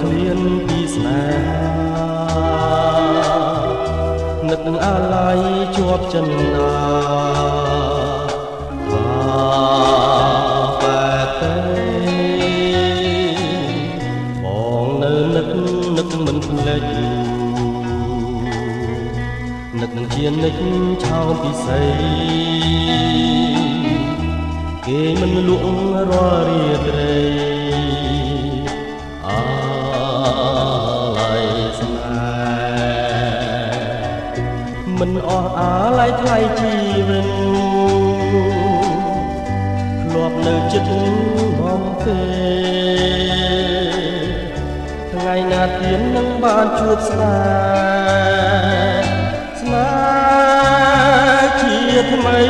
ឃ្លានពីស្នេហានឹកនឹងអាឡ័យជាប់ចិន្តាបែបទេបងនៅនឹកមិនភ្លេចនឹកនឹងជានិច្ចឆោមពិសីគេមិនលក់រាល់រាត្រីអាឡ័យស្នេហ៍មិនអស់អាឡ័យថ្លៃជីវិតធ្លាប់នៅចិត្តបំពេថ្ងៃណាទៀតនឹងបានជួបស្នេហ៍ជាថ្មី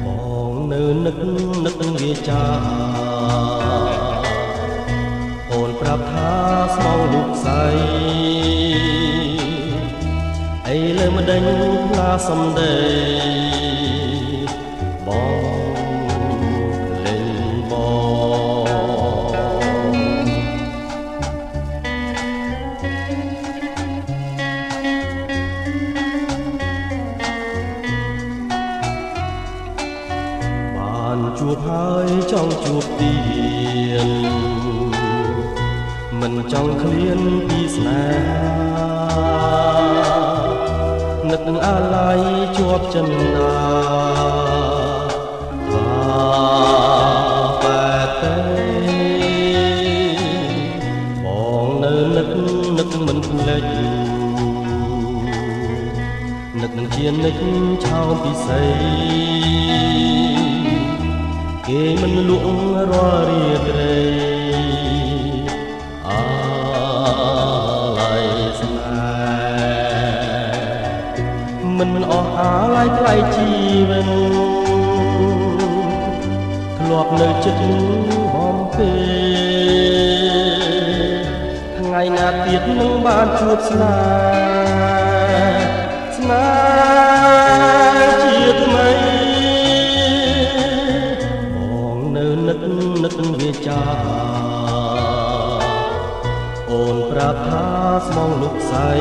បងនៅនឹកវាចាអូនប្រាប់ថាស្មងលុកស្អីអីលើមិនដេញផ្លាសំដីបងលេងបានជួបហើយចង់ជួបទៀតមិនចង់ឃ្លានពីស្នេហានឹកនឹងអាឡ័យជាប់ចិន្តាបែបទេបងនៅនឹកមិនភ្លេចនឹកនឹងជានិច្ចឆោមពិសីគេមិនលក់រាល់រាត្រីអាឡ័យស្នេហ៍មិនអស់អាឡ័យថ្លៃជីវិតធ្លាប់នៅចិត្តបំពេថ្ងៃណាទៀតនឹងបានជួបស្នេហ៍ជាថ្មីបងនៅនឹកវាចាអូនប្រាប់ថាស្មងលុកស្អី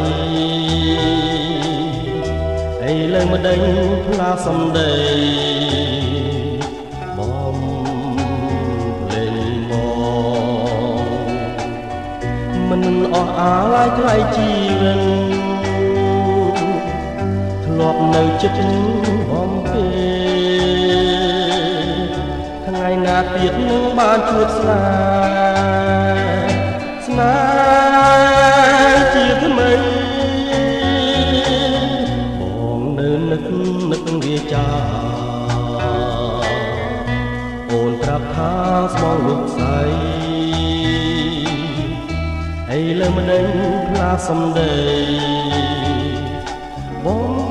អីលើមិនដេញផ្លាសំដីបងលេងមកមិនអស់អាឡ័យថ្លៃជីវិតធ្លាប់នៅចិត្តបំពេថ្ងៃណាទៀតនឹងបានជួបស្នេហ៍ជាថ្មីបងនៅនឹកវាចាអូនប្រាប់ថាស្មងលុកស្អីអីលើមិនដេញផ្លាសំដីបង